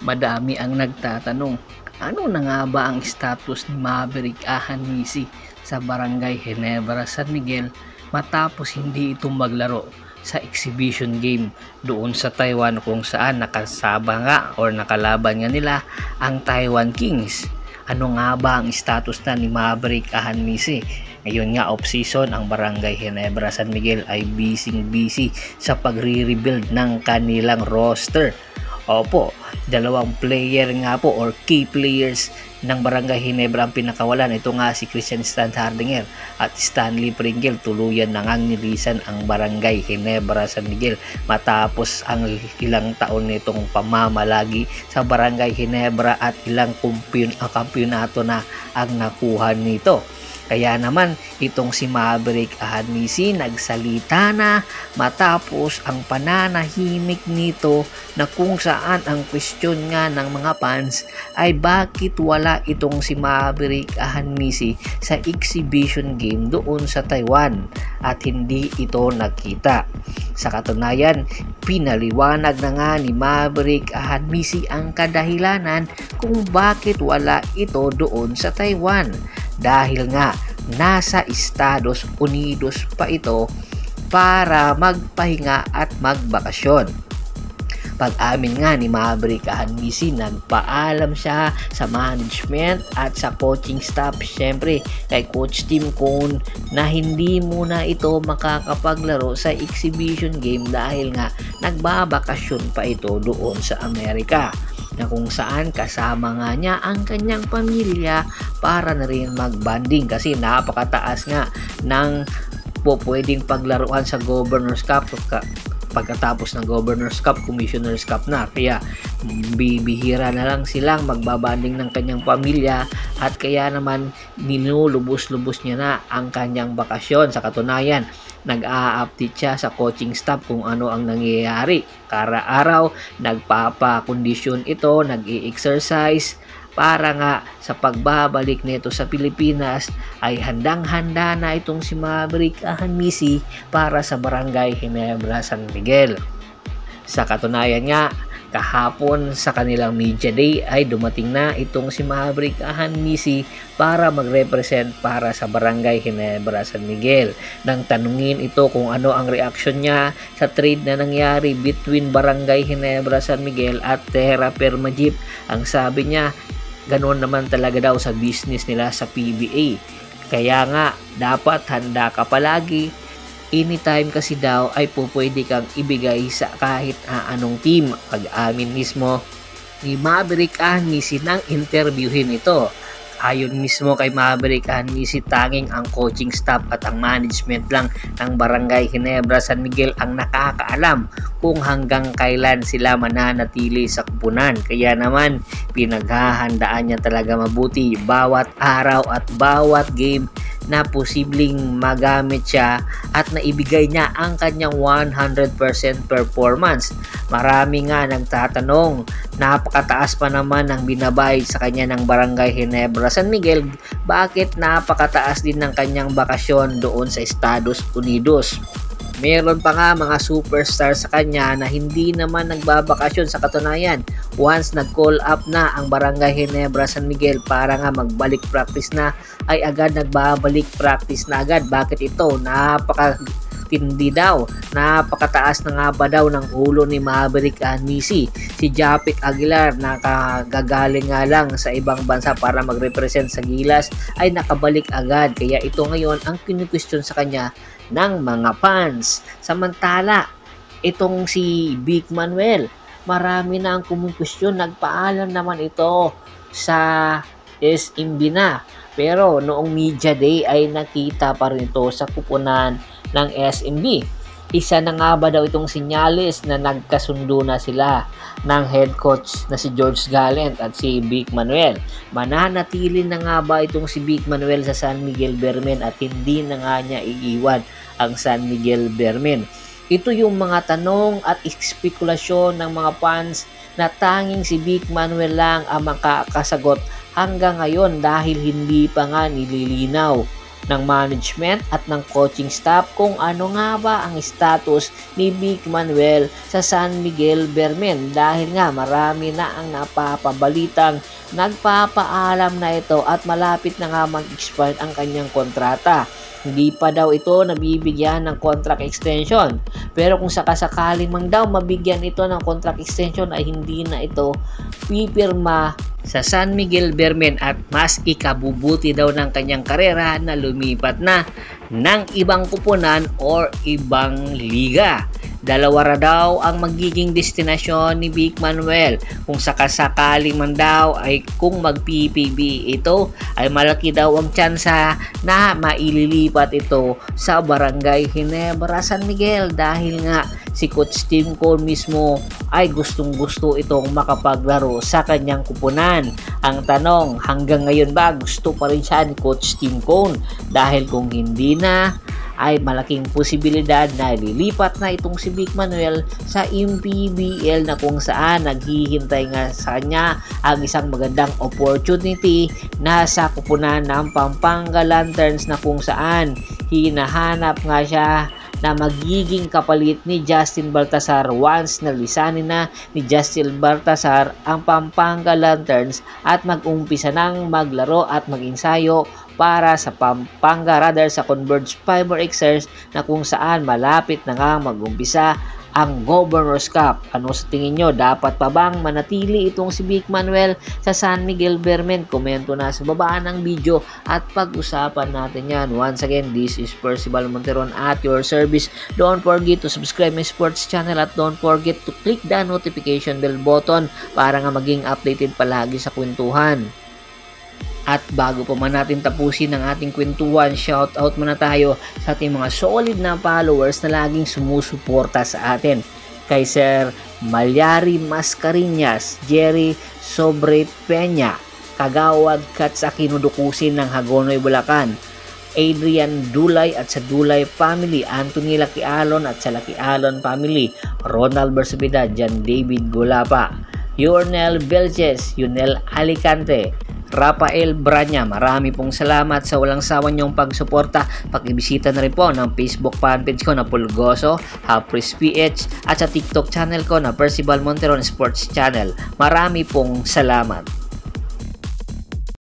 Madami ang nagtatanong, ano na nga ba ang status ni Maverick Ahanmisi sa Barangay Ginebra, San Miguel matapos hindi ito maglaro sa exhibition game doon sa Taiwan kung saan nakasaba nga or nakalaban nga nila ang Taiwan Kings. Ano nga ba ang status na ni Maverick Ahanmisi? Ngayon nga off-season, ang Barangay Ginebra San Miguel ay busy sa pagre-rebuild ng kanilang roster. Opo, dalawang player nga po or key players ng Barangay Ginebra ang pinakawalan. Ito nga si Christian Stan Hardinger at Stanley Pringle. Tuluyan na ngang nilisan ang Barangay Ginebra San Miguel matapos ang ilang taon nitong pamamalagi sa Barangay Ginebra at ilang kampyonato na ang nakuha nito. Kaya naman itong si Maverick Ahanmisi nagsalita na matapos ang pananahimik nito na kung saan ang question nga ng mga fans ay bakit wala itong si Maverick Ahanmisi sa exhibition game doon sa Taiwan at hindi ito nakita. Sa katunayan, pinaliwanag na nga ni Maverick Ahanmisi ang kadahilanan kung bakit wala ito doon sa Taiwan. Dahil nga nasa Estados Unidos pa ito para magpahinga at magbakasyon. Pag-amin nga ni Maverick Ahanmisi, nagpaalam siya sa management at sa coaching staff, syempre kay Coach Tim Cone, na hindi muna ito makakapaglaro sa exhibition game dahil nga nagbabakasyon pa ito doon sa Amerika, na kung saan kasama nga niya ang kanyang pamilya para na rin magbanding kasi napakataas nga ng pwedeng paglaruan sa Governor's Cup pagkatapos ng Governor's Cup, Commissioner's Cup na. Kaya bibihira na lang silang magbabanding ng kanyang pamilya at kaya naman nilulubos-lubos niya na ang kanyang bakasyon. Sa katunayan, nag-a-update siya sa coaching staff kung ano ang nangyayari. Kara-araw, nagpapakondisyon ito, nag-i-exercise para nga sa pagbabalik nito sa Pilipinas ay handang-handa na itong si Maverick Ahanmisi para sa Barangay Ginebra San Miguel. Sa katunayan nga, kahapon sa kanilang media day ay dumating na itong si Maverick Ahanmisi para mag-represent para sa Barangay Ginebra San Miguel. Nang tanungin ito kung ano ang reaction niya sa trade na nangyari between Barangay Ginebra San Miguel at Terra Firma Jeep, ang sabi niya, ganoon naman talaga daw sa business nila sa PBA. Kaya nga, dapat handa ka palagi. Anytime kasi daw ay pwede kang ibigay sa kahit anong team. Pag-amin mismo ni Maverick Ahanmisi nang interviewin ito. Ayon mismo kay Maverick Ahanmisi, tanging ang coaching staff at ang management lang ng Barangay Ginebra San Miguel ang nakakaalam kung hanggang kailan sila mananatili sa kupunan. Kaya naman, pinaghahandaan niya talaga mabuti bawat araw at bawat game na posibleng magamit siya at naibigay niya ang kanyang 100% performance. Marami nga nagtatanong, napakataas pa naman ang binabayad sa kanya ng Barangay Ginebra San Miguel, bakit napakataas din ng kanyang bakasyon doon sa Estados Unidos? Meron pa nga mga superstar sa kanya na hindi naman nagbabakasyon. Sa katunayan, once nag-call up na ang Barangay Ginebra San Miguel para nga magbalik practice na, ay agad nagbabalik practice na agad. Bakit ito? Napakatindi daw. Napakataas na nga ba daw ng ulo ni Maverick Ahanmisi. Si Japik Aguilar, nakagagaling nga lang sa ibang bansa para mag-represent sa Gilas, ay nakabalik agad. Kaya ito ngayon ang kinu-question sa kanya ng mga fans. Samantala, itong si Vic Manuel, marami na ang kumukusyon. Nagpaalam naman ito sa SMB na. Pero noong media day ay nakita pa rin ito sa kupunan ng SMB. Isa na nga ba daw itong senyales na nagkasundo na sila ng head coach na si George Gallant at si Vic Manuel? Mananatili na nga ba itong si Vic Manuel sa San Miguel Bearmen at hindi na nga niya iiwan ang San Miguel Bearmen? Ito yung mga tanong at espekulasyon ng mga fans na tanging si Vic Manuel lang ang makakasagot hanggang ngayon dahil hindi pa nga nililinaw ng management at ng coaching staff kung ano nga ba ang status ni Vic Manuel sa San Miguel Beermen dahil nga marami na ang napapabalitang nagpapaalam na ito at malapit na nga mag-expire ang kanyang kontrata. Hindi pa daw ito nabibigyan ng contract extension. Pero kung sakasakaling mang daw mabigyan ito ng contract extension ay hindi na ito pipirma sa San Miguel Beermen at mas ikabubuti daw ng kanyang karera na lumipat na ng ibang kupunan or ibang liga. Dalawa ra daw ang magiging destinasyon ni Vic Manuel kung sakasakaling man daw ay kung mag-PPB ito ay malaki daw ang tsansa na maililipat ito sa Barangay Ginebra San Miguel dahil nga si Coach Tim Cone mismo ay gustong-gusto itong makapaglaro sa kanyang kupunan. Ang tanong, hanggang ngayon ba gusto pa rin siya ni Coach Tim Cone? Dahil kung hindi na, ay malaking posibilidad na lilipat na itong si Vic Manuel sa MPBL na kung saan naghihintay nga sa kanya ang isang magandang opportunity na sa kupunan ng Pampanga Lanterns na kung saan hinahanap nga siya na magiging kapalit ni Justin Baltasar once na lisanin na ni Justin Baltasar ang Pampanga Lanterns at mag-umpisa ng maglaro at mag-ensayo para sa Pampanga Radar sa Converge Fiber Xers na kung saan malapit na nga mag-umpisa ang Governor's Cup. Ano sa tingin nyo? Dapat pa bang manatili itong si Vic Manuel sa San Miguel Beermen? Komento na sa baba ng video at pag-usapan natin yan. Once again, this is Percival Monteron at your service. Don't forget to subscribe my sports channel at don't forget to click the notification bell button para nga maging updated palagi sa kwentuhan. At bago pa man natin tapusin ang ating kwentuhan, shoutout muna tayo sa ating mga solid na followers na laging sumusuporta sa atin. Kay Sir Malyari Mascarinas, Jerry Sobre Peña, Kagawad Kats Aquino Dukusin ng Hagonoy, Bulacan, Adrian Dulay at sa Dulay Family, Anthony Laquialon at sa Laquialon Family, Ronald Bersabida, John David Gulapa, Yornel Velces, Yunel Alicante, Rafael Branya. Marami pong salamat sa walang sawa niyong pagsuporta. Pakibisita na rin po ng Facebook fanpage ko na Pulgoso, Hapris PH at sa TikTok channel ko na Percival Monteron Sports Channel. Marami pong salamat.